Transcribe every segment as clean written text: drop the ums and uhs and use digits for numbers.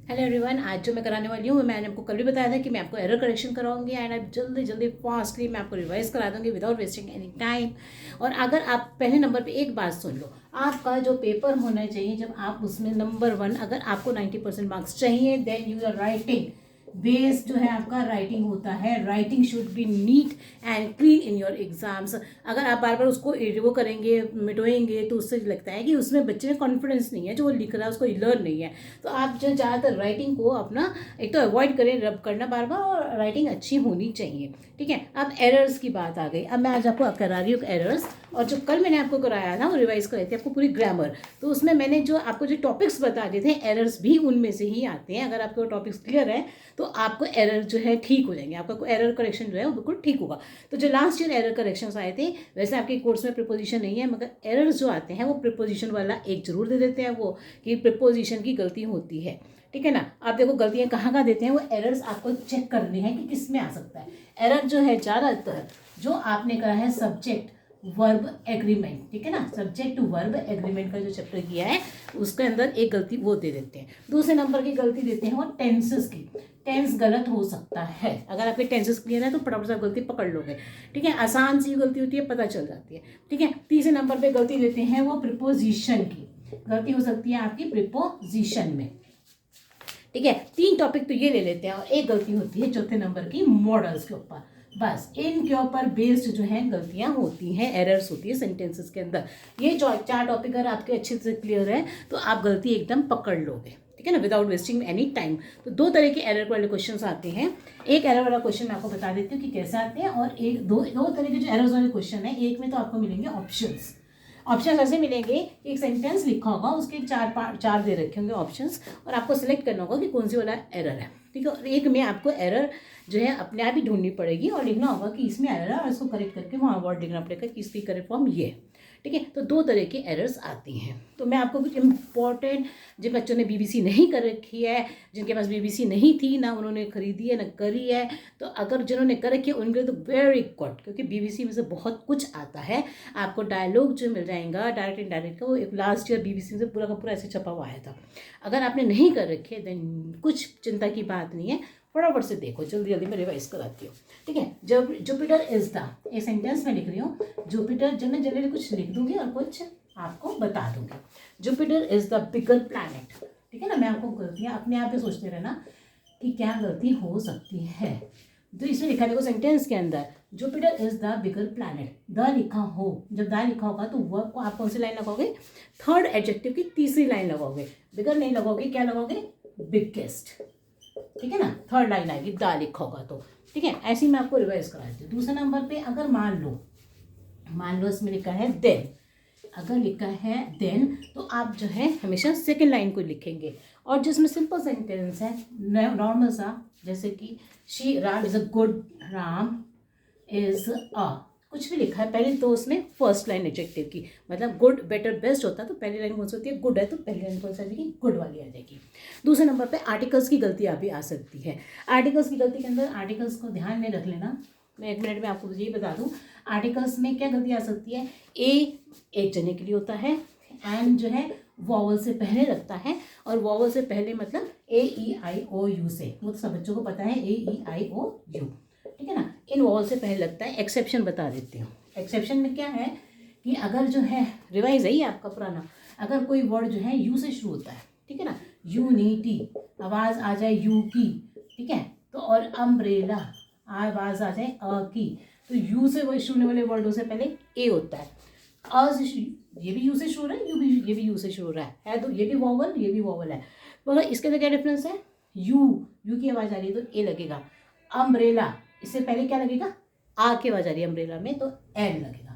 Hello everyone, आज जो मैं कराने वाली हूँ मैंने आपको कल भी बताया था कि मैं आपको एरर करेक्शन कराऊंगी एंड अब जल्दी जल्दी फास्टली मैं आपको रिवाइज करा दूंगी विदाउट वेस्टिंग एनी टाइम। और अगर आप पहले नंबर पे एक बात सुन लो, आपका जो पेपर होना चाहिए जब आप उसमें नंबर 1 अगर आपको 90% मार्क्स चाहिए then you are writing base जो है आपका राइटिंग होता है। Writing should be neat and clean in your exams. अगर आप बार बार उसको वो करेंगे मिटोएंगे तो उससे लगता है कि उसमें बच्चे में कॉन्फिडेंस नहीं है, जो वो लिख रहा है उसको लर्न नहीं है। तो आप जो ज़्यादातर राइटिंग को अपना एक तो अवॉइड करें रब करना बार बार, और राइटिंग अच्छी होनी चाहिए। ठीक है, अब एरर्स की बात आ गई। अब मैं आज आपको करा रही हूँ एरर्स, और जो कल मैंने आपको कराया था वो रिवाइज कराई थी आपको पूरी ग्रामर। तो उसमें मैंने जो आपको जो टॉपिक्स बता दिए थे एरर्स भी उनमें से ही आते हैं। अगर आपके वो टॉपिक्स क्लियर है तो आपको एरर जो है ठीक हो जाएंगे, आपका एरर करेक्शन जो है वो बिल्कुल ठीक होगा। तो जो लास्ट ईयर एरर करेक्शंस आए थे, वैसे आपके कोर्स में प्रिपोजिशन नहीं है, मगर एरर्स जो आते हैं वो प्रिपोजिशन वाला एक जरूर दे देते हैं, वो कि प्रिपोजिशन की गलती होती है। ठीक है ना। आप देखो गलतियां कहाँ कहाँ देते हैं, वो एरर्स आपको चेक करने हैं कि किस में आ सकता है। एरर जो है ज़्यादातर जो आपने करा है सब्जेक्ट वर्ब एग्रीमेंट, ठीक है ना, सब्जेक्ट टू वर्ब एग्रीमेंट का जो चैप्टर किया है उसके अंदर एक गलती वो दे देते हैं। दूसरे नंबर की गलती देते हैं वो टेंसेस की। टेंस गलत हो सकता है, अगर आपके टेंसेस क्लियर है तो फटाफट से गलती पकड़ लोगे। ठीक है, आसान सी गलती होती है, पता चल जाती है। ठीक है, तीसरे नंबर पे गलती देते हैं वो प्रिपोजिशन की। गलती हो सकती है आपकी प्रिपोजिशन में। ठीक है, 3 टॉपिक तो ये ले लेते हैं, और एक गलती होती है चौथे नंबर की मॉडल्स के ऊपर। बस इनके ऊपर बेस्ड जो है गलतियां होती हैं, एरर्स होती है सेंटेंसेस के अंदर। ये जो 4 टॉपिक अगर आपके अच्छे से क्लियर है तो आप गलती एकदम पकड़ लोगे। ठीक है ना, विदाउट वेस्टिंग एनी टाइम। तो 2 तरह के एरर वाले क्वेश्चन आते हैं। एक एरर वाला क्वेश्चन मैं आपको बता देती हूँ कि कैसे आते हैं, और एक दो तरह के जो एरर्स वाले क्वेश्चन है, एक में तो आपको मिलेंगे ऑप्शंस। ऑप्शन ऐसे मिलेंगे कि एक सेंटेंस लिखा होगा, उसके 4 दे रखे होंगे ऑप्शंस, और आपको सिलेक्ट करना होगा कि कौन सी वाला एरर है। ठीक है, और एक में आपको एरर जो है अपने आप ही ढूंढनी पड़ेगी और लिखना होगा कि इसमें एरर है, और इसको करेक्ट करके वहाँ वर्ड लिखना पड़ेगा कि इसकी करेक्ट फॉर्म ये है। ठीक है, तो 2 तरह के एरर्स आती हैं। तो मैं आपको कुछ इंपॉर्टेंट, जिन बच्चों ने बीबीसी नहीं कर रखी है, जिनके पास बीबीसी नहीं थी ना उन्होंने खरीदी है ना करी है, तो अगर जिन्होंने कर रखी है उनके लिए तो वेरी गुड, क्योंकि बीबीसी में से बहुत कुछ आता है। आपको डायलॉग जो मिल जाएगा डायरेक्ट इनडायरेक्ट का, वो एक लास्ट ईयर बीबीसी में से पूरा का पूरा ऐसे छपा हुआ आया था। अगर आपने नहीं कर रखे देन कुछ चिंता की बात नहीं है, फटाफट से देखो, जल्दी जल्दी मैं रिवाइज कराती हूँ। ठीक है, जब जुपिटर इज द, एक सेंटेंस में लिख रही हूँ जुपिटर, जब मैं जनरली कुछ लिख दूंगी और कुछ आपको बता दूंगी। Jupiter is the bigger planet. ठीक है ना, मैं आपको गलतियाँ अपने आप ही सोचते रहना कि क्या गलती हो सकती है। तो इसमें लिखा देखो सेंटेंस के अंदर Jupiter is the bigger planet, the लिखा हो, जब द लिखा होगा तो वर्ब को आप कौन सी लाइन लगाओगे, थर्ड एडजेक्टिव की तीसरी लाइन लगाओगे। बिगर नहीं लगाओगे, क्या लगाओगे, बिगेस्ट। ठीक है ना, थर्ड लाइन आएगी द लिखा होगा तो। ठीक है, ऐसे ही मैं आपको रिवाइज कराती हूँ। दूसरे नंबर पे अगर मान लो इसमें लिखा है देन, अगर लिखा है देन तो आप जो है हमेशा सेकेंड लाइन को लिखेंगे। और जिसमें सिंपल सेंटेंस है नॉर्मल सा, जैसे कि she Ram is a good, Ram is a, कुछ भी लिखा है पहले तो उसमें फर्स्ट लाइन एडजेक्टिव की, मतलब गुड बेटर बेस्ट होता है तो पहली लाइन कौन सी होती है, गुड है तो पहली लाइन कौन सी आ जाएगी, गुड वाली आ जाएगी। दूसरे नंबर पे आर्टिकल्स की गलती आप भी आ सकती है। आर्टिकल्स की गलती के अंदर आर्टिकल्स को ध्यान में रख लेना। मैं 1 मिनट में आपको ये बता दूं आर्टिकल्स में क्या गलती आ सकती है। ए एक जने के लिए होता है, एंड जो है वॉवल से पहले लगता है, और वॉवल से पहले मतलब AEIOU से, वो तो सब बच्चों को पता है AEIOU। ठीक है ना, इन वॉवल से पहले लगता है। एक्सेप्शन बता देती हूँ। एक्सेप्शन में क्या है कि अगर जो है रिवाइज है ये आपका पुराना, अगर कोई वर्ड जो है यू से शुरू होता है, ठीक है ना, यूनिटी, आवाज़ आ जाए यू की, ठीक है, तो और अम्ब्रेला आवाज़ आ जाए अ की, तो यू से वो शुरू होने वाले वर्डों से पहले ए होता है। अ से ये भी यू से शुरू है, ये भी यू से शुरू हो रहा है तो ये भी वॉवल, ये भी वॉवल है। मगर इसके अंदर क्या डिफरेंस है, यू की आवाज़ आ रही है तो ए लगेगा। अम्ब्रेला इससे पहले क्या लगेगा, आ की आवाज़ आ रही है अम्ब्रेला में तो एन लगेगा।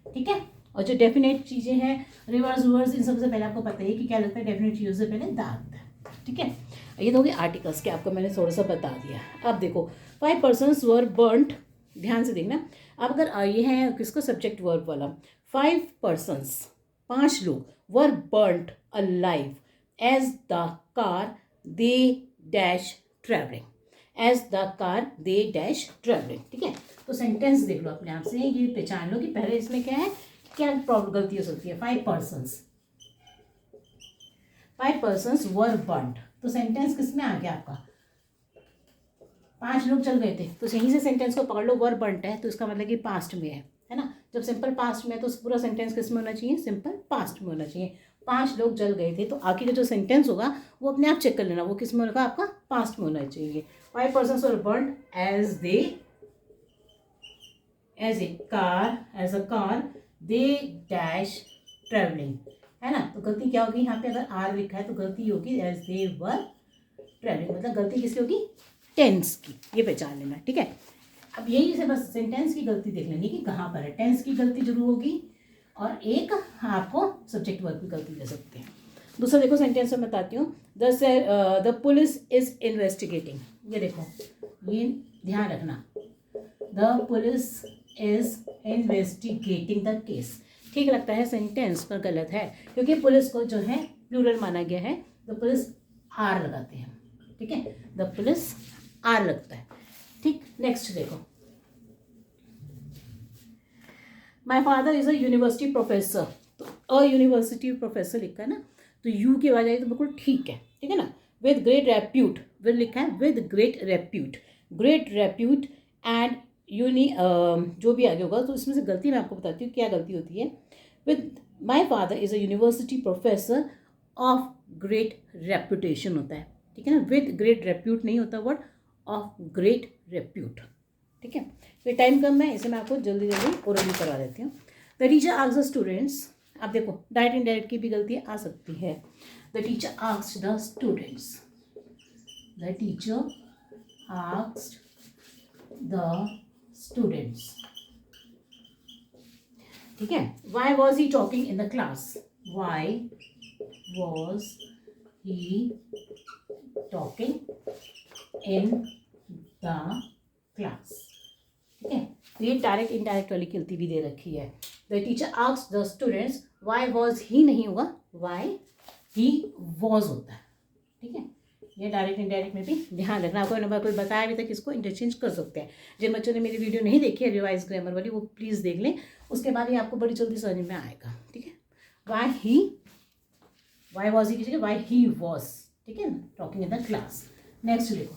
ठीक है, और जो डेफिनेट चीज़ें हैं रिवर्स रिवर्स इन सबसे पहले आपको पता है कि क्या लगता है, डेफिनेट चीज़ों से पहले दा आता है। ठीक है, ये तो हो गए आर्टिकल्स के, आपको मैंने थोड़ा सा बता दिया। अब देखो 5 persons वर बर्न्ट, ध्यान से देखना। अब अगर ये है किसका, सब्जेक्ट वर्ब वाला, 5 persons 5 लोग were burnt alive as the car they dash travelling, as the car they dash travelling. ठीक है, तो सेंटेंस देख लो अपने आप से, ये पहचान लो कि पहले इसमें क्या है, क्या प्रॉब्लम गलती हो सकती है। 5 persons वर बर्न्ट, तो सेंटेंस किस में आ गया आपका, 5 लोग चल गए थे, तो यहीं से सेंटेंस को पकड़ लो, वर्ब बंट है तो इसका मतलब कि पास्ट में है ना। जब सिंपल पास्ट में है तो पूरा सेंटेंस किस में होना चाहिए, सिंपल पास्ट में होना चाहिए। 5 लोग जल गए थे, तो आगे का जो सेंटेंस होगा वो अपने आप चेक कर लेना, वो किस में होगा, आपका पास्ट में होना चाहिए। 5 persons were burnt as a car they dash traveling, है ना। तो गलती क्या होगी यहाँ पे, अगर आर लिखा है तो गलती होगी एज दे वर ट्रेवलिंग, मतलब गलती किसकी होगी, टेंस की, ये पहचान लेना, ठीक है। अब यही से बस सेंटेंस की गलती देख लेंगे कि कहाँ पर है, टेंस की गलती जरूर होगी, और एक आपको सब्जेक्ट वर्ब की गलती दे सकते हैं। दूसरा देखो सेंटेंस में बताती हूँ, द पुलिस इज इन्वेस्टिगेटिंग, ये देखो, ये ध्यान रखना, the police is investigating the case, ठीक लगता है सेंटेंस पर गलत है, क्योंकि पुलिस को जो है प्लूरल माना गया है, द पुलिस आर लगाते हैं, ठीक है, द पुलिस आर लगता है, ठीक। नेक्स्ट देखो, my father is a university professor, तो अ यूनिवर्सिटी प्रोफेसर लिखा है ना, तो यू की आवाज आई तो बिल्कुल ठीक है ना। विद ग्रेट रेप्यूट, विद लिखा है विद ग्रेट रेप्यूट एंड जो भी आगे होगा, तो इसमें से गलती मैं आपको बताती हूँ क्या गलती होती है। With my father is a university professor of great reputation होता है, ठीक है ना, विद ग्रेट रेप्यूट नहीं होता वर्ड, ऑफ ग्रेट रेप्यूट, ठीक है। फिर टाइम कम है, इसे मैं आपको जल्दी ओरली करवा देती हूँ। The teacher asked the students, अब देखो डायरेक्ट इनडायरेक्ट की भी गलती आ सकती है। The teacher asked the students, the teacher asked the students, ठीक है। Why was he talking in the class, why was he talking in the class, ठीक है। तो ये डायरेक्ट इनडायरेक्ट वाली गलती भी दे रखी है। The teacher asked the students, why was he नहीं होगा, वाई ही वॉज होता है, ठीक है। ये डायरेक्ट इनडायरेक्ट में भी ध्यान रखना, कोई नंबर कोई बताया अभी तक इसको इंटरचेंज कर सकते हैं। जिन बच्चों ने मेरी वीडियो नहीं देखी है रिवाइज ग्रामर वाली, वो प्लीज़ देख लें, उसके बाद ये आपको बड़ी जल्दी समझ में आएगा, ठीक है। वाई वॉज ही की जगह वाई ही वॉज, ठीक है ना, talking in the class. Next देखो,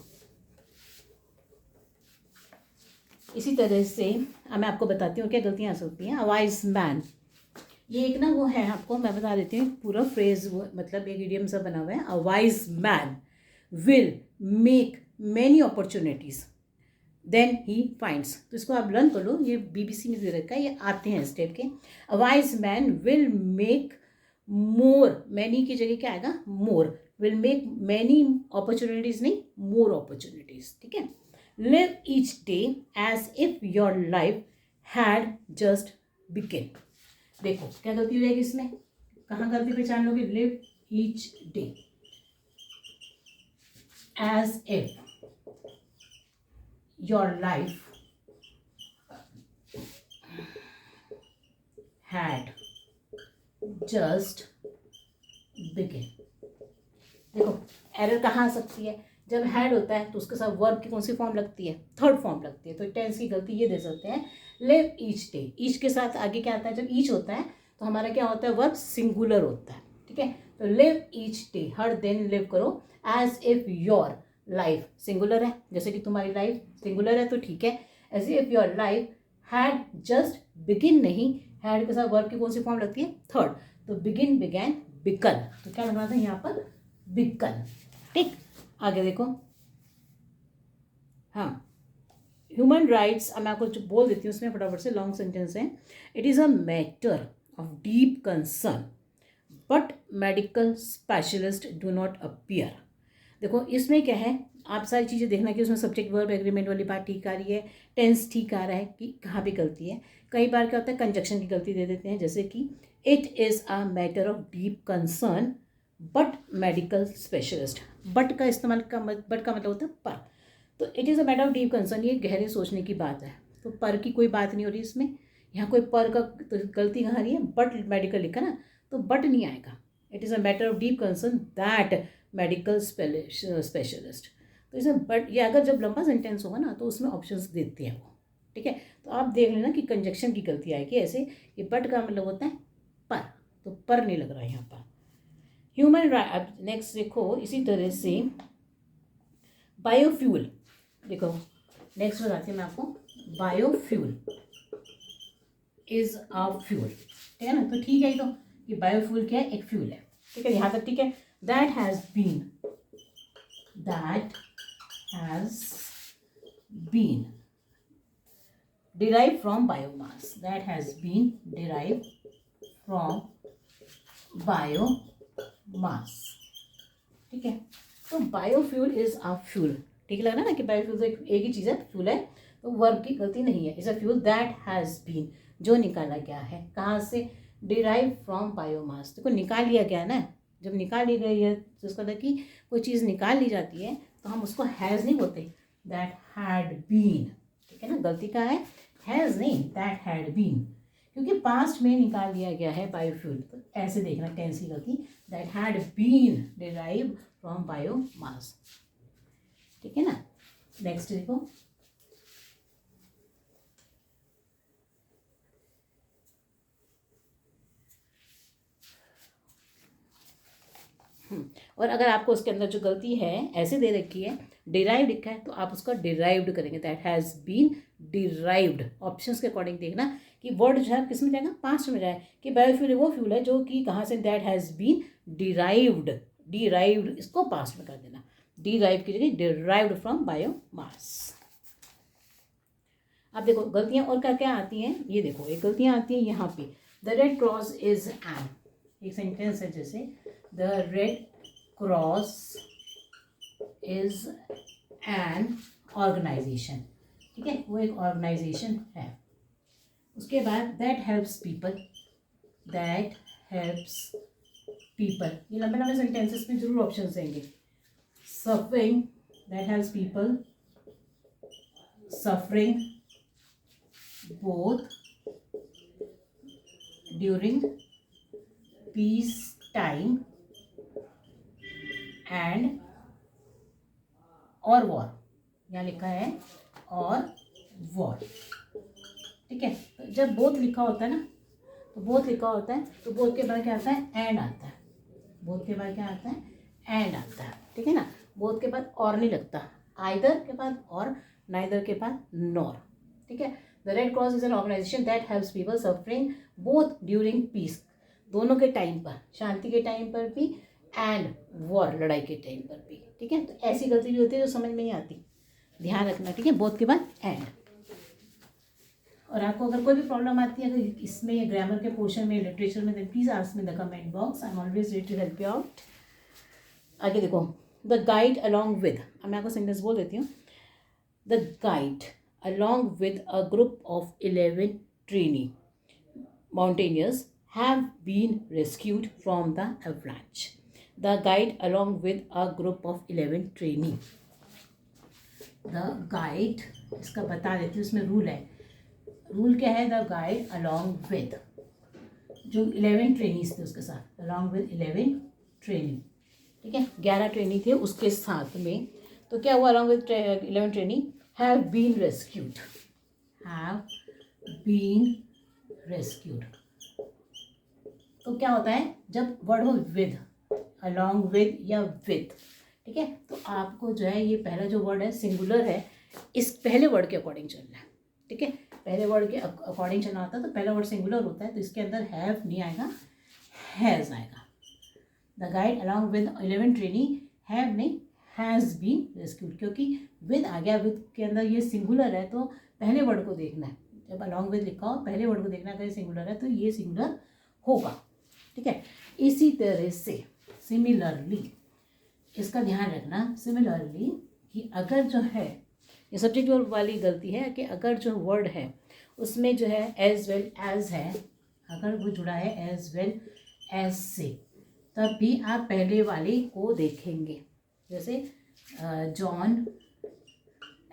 इसी तरह से अब मैं आपको बताती हूँ क्या गलतियाँ आ सकती हैं। अ वाइज मैन, ये एक ना वो है, आपको मैं बता देती हूँ पूरा फ्रेज, वो मतलब एक इडियम सा बना हुआ है। A wise man will make many opportunities than he finds, तो इसको आप लर्न कर लो, ये BBC में दे रखा है, ये आते हैं इस टाइप के। A wise man will make more, many की जगह क्या आएगा, more, will make many opportunities नहीं, मोर अपॉर्चुनिटीज, ठीक है। Live each day as if your life had just begin, देखो क्या गलती हो जाएगी इसमें, कहाँ गलती पहचान लोगे, live each day as if your life had just begun, देखो एरर कहाँ आ सकती है, जब हैड होता है तो उसके साथ वर्ब की कौन सी फॉर्म लगती है, थर्ड फॉर्म लगती है, तो टेंस की गलती ये दे सकते हैं। लिव ईच डे, ईच के साथ आगे क्या आता है, जब ईच होता है तो हमारा क्या होता है, वर्ब सिंगुलर होता है, ठीक है। तो लिव ईच डे, हर दिन लिव करो, as if your life singular है, जैसे कि तुम्हारी लाइफ सिंगुलर है तो ठीक है, as if your life had just begin नहीं, हैड के साथ वर्ब की कौन सी फॉर्म लगती है, थर्ड, तो बिगिन, बिगैन, बिकन, तो क्या लगना था यहाँ पर, बिकन, ठीक। आगे देखो, हाँ, ह्यूमन राइट्स, अब मैं आपको बोल देती हूँ उसमें फटाफट से, लॉन्ग सेंटेंस है। It is a matter of deep concern but medical specialist do not appear, देखो इसमें क्या है, आप सारी चीज़ें देखना कि उसमें सब्जेक्ट वर्ब एग्रीमेंट वाली बात ठीक आ रही है, टेंस ठीक आ रहा है कि कहाँ पे गलती है। कई बार क्या होता है कंजक्शन की गलती दे देते हैं, जैसे कि it is a matter of deep concern but medical specialist, but का इस्तेमाल बट का मतलब होता है पर, तो it is a matter of deep concern, ये गहरे सोचने की बात है, तो पर की कोई बात नहीं हो रही इसमें, यहाँ कोई पर का तो गलती कहाँ रही है, बट मेडिकल लिखा ना, तो बट नहीं आएगा। It is a matter of deep concern that medical specialist, तो इसमें बट, ये अगर जब लंबा सेंटेंस होगा ना तो उसमें ऑप्शंस देते हैं वो, ठीक है। तो आप देख लेना कि कंजक्शन की गलती आएगी, ऐसे ये बट का मतलब होता है पर, तो पर नहीं लग रहा है यहाँ पर। Human right. नेक्स्ट देखो इसी तरह से बायोफ्यूल, देखो नेक्स्ट बताती हूँ मैं आपको। बायोफ्यूल इज अ फ्यूल, ठीक है ना। तो ठीक है, तो कि बायोफ्यूल क्या है, एक फ्यूल है, ठीक है, यहाँ तक ठीक है। That has been derived from biomass, that has been derived from biomass, ठीक है। तो बायोफ्यूल इज अ फ्यूल, ठीक लग रहा है ना कि बायोफ्यूल तो एक ही चीज़ है, फ्यूल है, तो वर्ब की गलती नहीं है। Is a fuel that has been, जो निकाला गया है कहाँ से, डिराइव फ्रॉम बायोमास। देखो निकाल लिया गया ना, जब निकाल ली गई है तो उसका मतलब कि कोई चीज़ निकाल ली जाती है तो हम उसको हैज़ नहीं बोलते, दैट हैड बीन, ठीक है ना। गलती का है, हैज़ नहीं, दैट हैड बीन, क्योंकि पास्ट में निकाल लिया गया है बायोफ्यूल। तो ऐसे देखना टेंस की गलती, that had been derive from biomass, ठीक है ना। नेक्स्ट देखो, और अगर आपको उसके अंदर जो गलती है ऐसे दे रखी है, डिराइव्ड लिखा है, तो आप उसका डिराइव्ड करेंगे, that has been derived. Options के अकॉर्डिंग देखना कि वर्ड जो है किस में जाएगा, पास्ट में जाए, कि बायोफ्यूल वो फ्यूल है जो कि कहाँ से, दैट हैज़ बीन डिराइव्ड इसको पास्ट में कर देना, डिराइव की जगह डिराइव्ड फ्रॉम बायोमास। अब देखो गलतियाँ और क्या क्या आती हैं, ये देखो एक गलतियाँ आती हैं यहाँ पे, the Red Cross is an, एक सेंटेंस है जैसे the Red Cross is an organisation, ठीक है, वो एक ऑर्गेनाइजेशन है। उसके बाद that helps people, that helps people, ये लंबे लंबे सेंटेंसेस में जरूर ऑप्शन देंगे। Suffering, that helps people suffering both during peace time and और वॉर, यहाँ लिखा है और वॉर, ठीक है। तो जब बोथ लिखा होता है ना, तो बोथ लिखा होता है तो बोथ के बाद क्या आता है, एंड आता है, बोथ के बाद क्या आता है, एंड आता है, ठीक है ना। बोथ के बाद और नहीं लगता, आइदर के बाद और, नाइदर के बाद नॉर, ठीक है। The Red Cross is an organisation that helps people suffering both during peace, दोनों के टाइम पर, शांति के टाइम पर भी एंड वॉर, लड़ाई के टाइम पर भी, ठीक है। तो ऐसी गलती भी होती है जो समझ में नहीं आती, ध्यान रखना, ठीक है, बोथ के बाद एंड। और आपको अगर कोई भी प्रॉब्लम आती है अगर इसमें ग्रामर के पोर्शन में, लिटरेचर में, then please ask me in the comment box, I am always ready to help you out. आगे देखो, द गाइड अलॉन्ग विद, अब मैं आपको सेंटेंस बोल देती हूँ। The guide along with a group of 11 trainee mountaineers have been rescued from the avalanche. The guide along with a group of 11 trainee. The guide, इसका बता देती हूँ, इसमें रूल है, रूल क्या है, द गाइड along with, जो 11 trainees थे उसके साथ, along with 11 ट्रेनी, ठीक है, 11 ट्रेनी थे उसके साथ में। तो क्या हुआ, along with 11 trainee have been rescued, तो क्या होता है जब वर्ड हो विद, along with या with, ठीक है, तो आपको जो है ये पहला जो वर्ड है सिंगुलर है, इस पहले वर्ड के अकॉर्डिंग चलना है, ठीक है, पहले वर्ड के अकॉर्डिंग चलना होता है। तो पहला वर्ड सिंगुलर होता है तो इसके अंदर हैव नहीं आएगा, हैज़ आएगा। The guide along with 11 trainee, have नहीं, हैज़ बीन रेस्क्यूड, क्योंकि विद आ गया, विद के अंदर ये सिंगुलर है तो पहले वर्ड को देखना है, जब अलॉन्ग विद लिखा हो पहले वर्ड को देखना, अगर ये सिंगुलर है तो ये सिंगुलर होगा, ठीक है। इसी तरह से सिमिलरली, इसका ध्यान रखना, सिमिलरली कि अगर जो है, ये सब्जेक्ट वर्ब वाली गलती है कि अगर जो वर्ड है उसमें जो है एज वेल एज है, अगर वो जुड़ा है एज वेल एज से, तब भी आप पहले वाले को देखेंगे, जैसे जॉन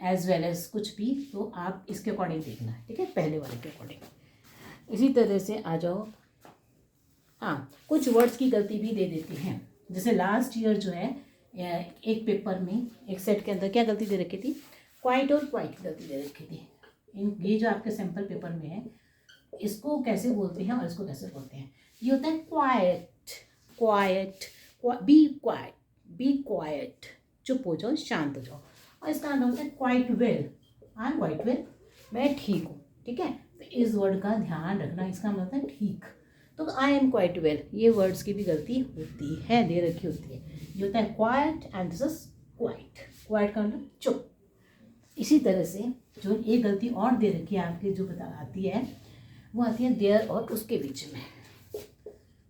एज वेल एज कुछ भी, तो आप इसके अकॉर्डिंग देखना है, ठीक है, पहले वाले के अकॉर्डिंग। इसी तरह से आ जाओ, हाँ कुछ वर्ड्स की गलती भी दे देती हैं, जैसे लास्ट ईयर जो है एक पेपर में एक सेट के अंदर क्या गलती दे रखी थी, क्वाइट और क्वाइट की गलती दे रखी थी। ये जो आपके सैम्पल पेपर में है, इसको कैसे बोलते हैं और इसको कैसे बोलते हैं, ये होता है क्वाइट, क्वाइट, बी क्वाइट, चुप हो जाओ, शांत हो जाओ। और इसका मतलब होता है quite well, I am quite well, मैं ठीक हूँ, ठीक है। तो इस वर्ड का ध्यान रखना, इसका मतलब है ठीक। तो आई एम क्वाइट वेल, ये वर्ड्स की भी गलती होती है, दे रखी होती है। ये होता है quiet and this is quite, quite का मतलब चुप। इसी तरह से जो एक गलती और दे रखी है आपके, जो बता आती है, वो आती है देयर और उसके बीच में।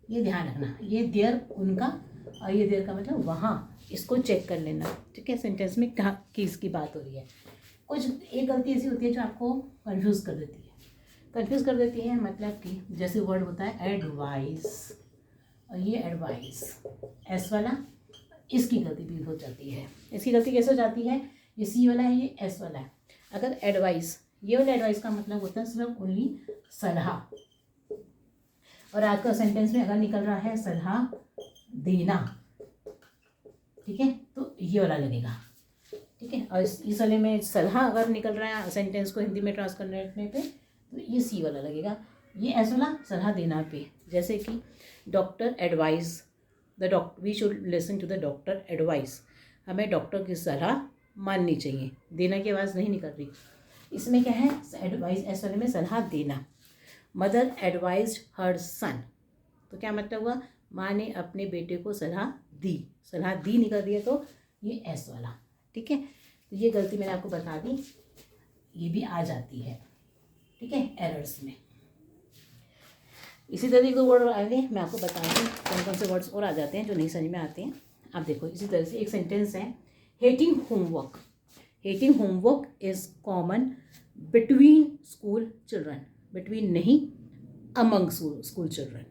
ये ध्यान रखना, ये देयर उनका और ये देयर का मतलब वहाँ, इसको चेक कर लेना, ठीक है। सेंटेंस में कहाँ किस की बात हो रही है। कुछ एक गलती ऐसी होती है जो आपको कंफ्यूज कर देती है, मतलब कि जैसे वर्ड होता है एडवाइस, और ये एडवाइस एस वाला, इसकी गलती भी हो जाती है। इसकी गलती कैसे हो जाती है, ये सी वाला है, ये एस वाला है। अगर एडवाइस, ये वाला एडवाइस का मतलब होता है सिर्फ ओनली सलाह, और आपका सेंटेंस में अगर निकल रहा है सलाह देना, ठीक है, तो ये वाला लगेगा, ठीक है। और इस वाले में सलाह अगर निकल रहा है सेंटेंस को हिंदी में ट्रांसलेट करने पे, तो ये सी वाला लगेगा। ये एस वाला सलाह देना पे, जैसे कि doctor advice the doctor, we should listen to the doctor advice, हमें डॉक्टर की सलाह माननी चाहिए। देना की आवाज़ नहीं निकल रही। इसमें क्या है, एडवाइस एस वाले में सलाह देना। मदर एडवाइज्ड हर सन, तो क्या मतलब हुआ, माँ ने अपने बेटे को सलाह दी, सलाह दी निकल रही है, तो ये एस वाला, ठीक है। तो ये गलती मैंने आपको बता दी, ये भी आ जाती है, ठीक है, एरर्स में। इसी तरीके के वर्ड आगे मैं आपको बता दूँ कौन कौन से वर्ड्स और आ जाते हैं जो नहीं समझ में आते हैं। आप देखो, इसी तरह से एक सेंटेंस है, hating homework. Hating homework is common between school children, between नहीं, अमंग स्कूल चिल्ड्रन।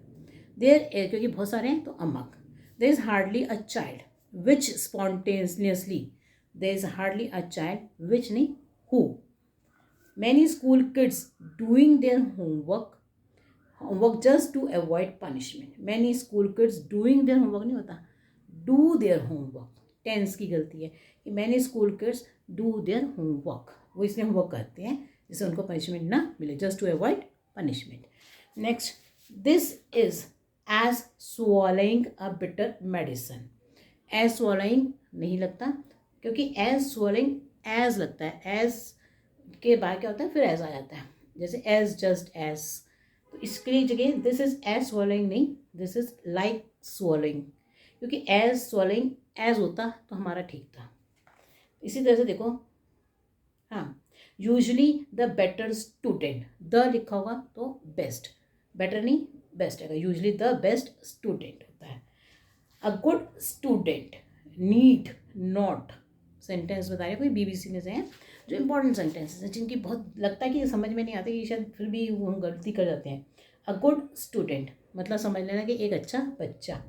देयर, क्योंकि बहुत सारे हैं तो among. There is hardly a child which spontaneously, there is hardly a child which नहीं, who. Many school kids doing their homework just to avoid punishment. Many school kids doing their homework नहीं होता, do their homework, tense की गलती है कि many school kids do their homework, वो इसलिए homework करते हैं जिससे उनको पनिशमेंट ना मिले, just to avoid punishment. Next, this is as swallowing a bitter medicine. As swallowing नहीं लगता, क्योंकि एज swallowing एज लगता है, एज के बाद क्या होता है, फिर एज आ जाता है, जैसे एज, जस्ट एज। तो इसके जगह दिस इज एज swallowing नहीं, दिस इज लाइक swallowing, क्योंकि एज swallowing एज होता तो हमारा ठीक था। इसी तरह से देखो, हाँ, usually the better student, the लिखा होगा तो बेस्ट, बेटर नहीं बेस्ट है, यूजली द बेस्ट स्टूडेंट होता है। A good student need not, sentence बता रहे कोई BBC में से हैं जो इंपॉर्टेंट सेंटेंसेस हैं, जिनकी बहुत लगता है कि समझ में नहीं आते, कि शायद फिर भी वो गलती कर जाते हैं। अ गुड स्टूडेंट मतलब समझ लेना कि एक अच्छा बच्चा।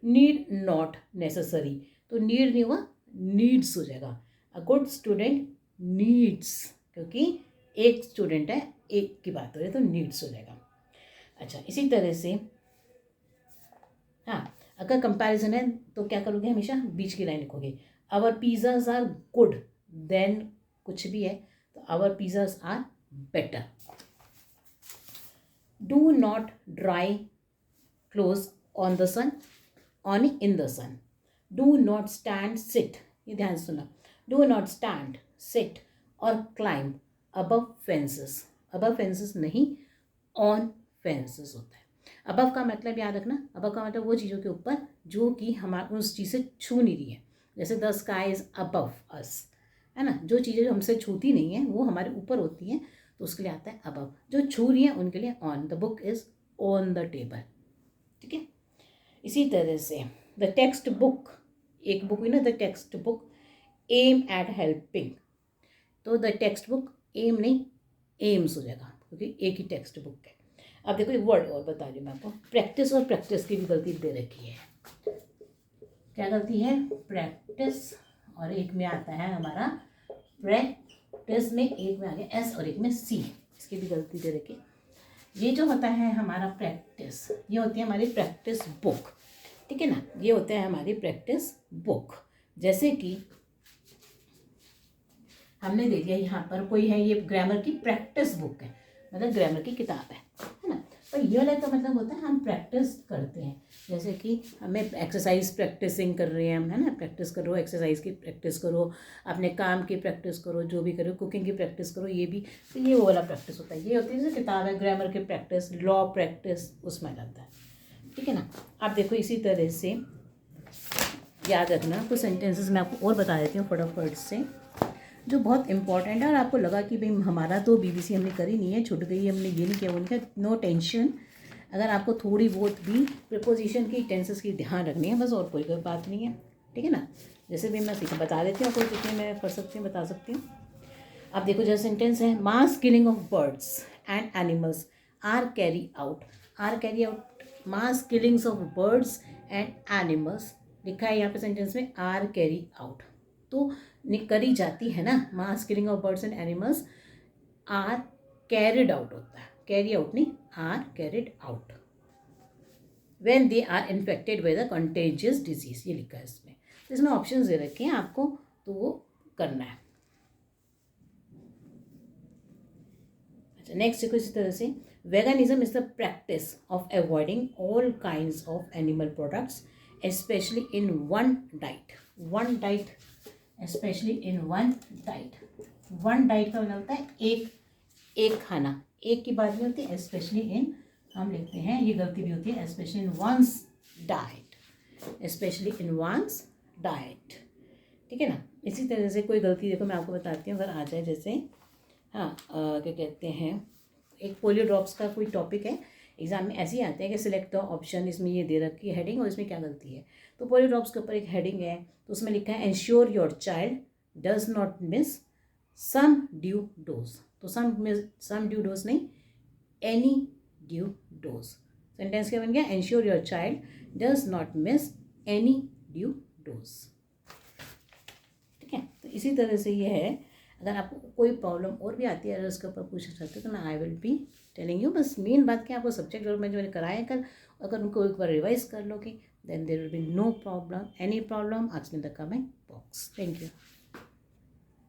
नीड नॉट नेसेसरी, तो नीड नहीं हुआ, नीड्स हो जाएगा। अ गुड स्टूडेंट नीड्स, क्योंकि एक स्टूडेंट है, एक की बात हो रही है, तो नीड्स हो जाएगा। अच्छा, इसी तरह से हाँ, अगर कंपैरिजन है तो क्या करोगे, हमेशा बीच की लाइन लिखोगे। Our pizzas are good than कुछ भी है, तो our pizzas are better. Do not dry clothes on the sun, on in the sun. Do not stand sit, ये ध्यान से सुना, डू नॉट स्टैंड सिट और climb above fences, above fences नहीं, ऑन फेंसेस होता है। अबव का मतलब याद रखना, अबव का मतलब वो चीज़ों के ऊपर जो कि हमारे उस चीज़ से छू नहीं रही है, जैसे द स्काई इज अबव अस, है ना, जो चीज़ें हमसे छूती नहीं है वो हमारे ऊपर होती हैं, तो उसके लिए आता है अबव। जो छू रही है उनके लिए on, the book is on the table, ठीक है। इसी तरह से द टेक्स्ट बुक, एक बुक हुई ना, the text book aim at helping, तो द टेक्स्ट बुक एम नहीं एम्स हो जाएगा, क्योंकि एक ही टेक्स्ट बुक है। अब देखो एक वर्ड और बता रही हूँ मैं आपको, प्रैक्टिस और प्रैक्टिस की भी गलती दे रखी है। क्या गलती है, प्रैक्टिस, और एक में आता है हमारा प्रैक्टिस, में एक में आ गया एस और एक में सी, इसकी भी गलती दे रखी है। ये जो होता है हमारा प्रैक्टिस, ये होती है हमारी प्रैक्टिस बुक, ठीक है ना, ये होता है हमारी प्रैक्टिस बुक। जैसे कि हमने दे दिया यहाँ पर कोई है, ये ग्रामर की प्रैक्टिस बुक है, मतलब ग्रामर की किताब है ना, और ये वाला का मतलब होता है हम प्रैक्टिस करते हैं, जैसे कि हमें एक्सरसाइज प्रैक्टिसिंग कर रहे हैं हम, है ना, प्रैक्टिस करो, एक्सरसाइज की प्रैक्टिस करो, अपने काम की प्रैक्टिस करो, जो भी करो, कुकिंग की प्रैक्टिस करो, ये भी, तो ये वो वाला प्रैक्टिस होता है। ये होती है जैसे किताब है, ग्रामर की प्रैक्टिस, लॉ प्रैक्टिस, उसमें आ जाता है, ठीक है ना। आप देखो इसी तरह से याद रखना, कुछ सेंटेंसेस मैं आपको और बता देती हूँ फटाफट से, जो बहुत इंपॉर्टेंट है। और आपको लगा कि भाई हमारा तो बीबीसी हमने करी नहीं है, छूट गई, हमने ये नहीं किया, वो नहीं किया, नो टेंशन। अगर आपको थोड़ी बहुत भी प्रिपोजिशन की, टेंसेस की ध्यान रखनी है बस, और कोई बात नहीं है, ठीक है ना। जैसे भी मैं बता देती हूँ, कोई कितने मैं कर सकती हूँ, बता सकती हूँ। अब देखो जैसे सेंटेंस है, mass killing of birds and animals are carry out, are carry out, mass killings of birds and animals लिखा है यहाँ पे सेंटेंस में, आर कैरी आउट, तो करी जाती है ना। Mass killing of birds and animals are carried out होता है, कैरी आउट नहीं, are carried out when they are infected with a contagious disease, ये लिखा है इसमें। तो इसमें ऑप्शन दे रखे हैं आपको, तो वो करना है। अच्छा नेक्स्ट देखो इसी तरह से, veganism is the practice of avoiding all kinds of animal products specially in one diet, one diet, specially in one diet, one diet का मतलब होता है एक खाना, एक की बात नहीं होती, स्पेशली इन, हम लिखते हैं, ये गलती भी होती है, specially in one's diet, specially in one's diet, ठीक है ना। इसी तरह से कोई गलती देखो मैं आपको बताती हूँ, अगर आ जाए जैसे, हाँ क्या कहते हैं, एक पोलियो ड्रॉप्स का कोई टॉपिक है, एग्जाम में ऐसे ही आते हैं कि सिलेक्ट द ऑप्शन, इसमें ये दे रखी है हेडिंग और इसमें क्या गलती है। तो पोलियो ड्रॉप्स के ऊपर एक हेडिंग है, तो उसमें लिखा है ensure your child does not miss some due dose, तो सम ड्यू डोज नहीं, एनी ड्यू डोज। सेंटेंस क्या बन गया, ensure your child does not miss any due dose, ठीक है। तो इसी तरह से ये है, अगर आपको कोई प्रॉब्लम और भी आती है, अगर उसके ऊपर पूछना चाहते हो तो मैं I will be telling you. बस मेन बात क्या, आपको सब्जेक्ट जो मैंने कराया कल, अगर उनको एक बार रिवाइज कर लोगे, then there will be no problem, any problem ask me in the comment box. Thank you.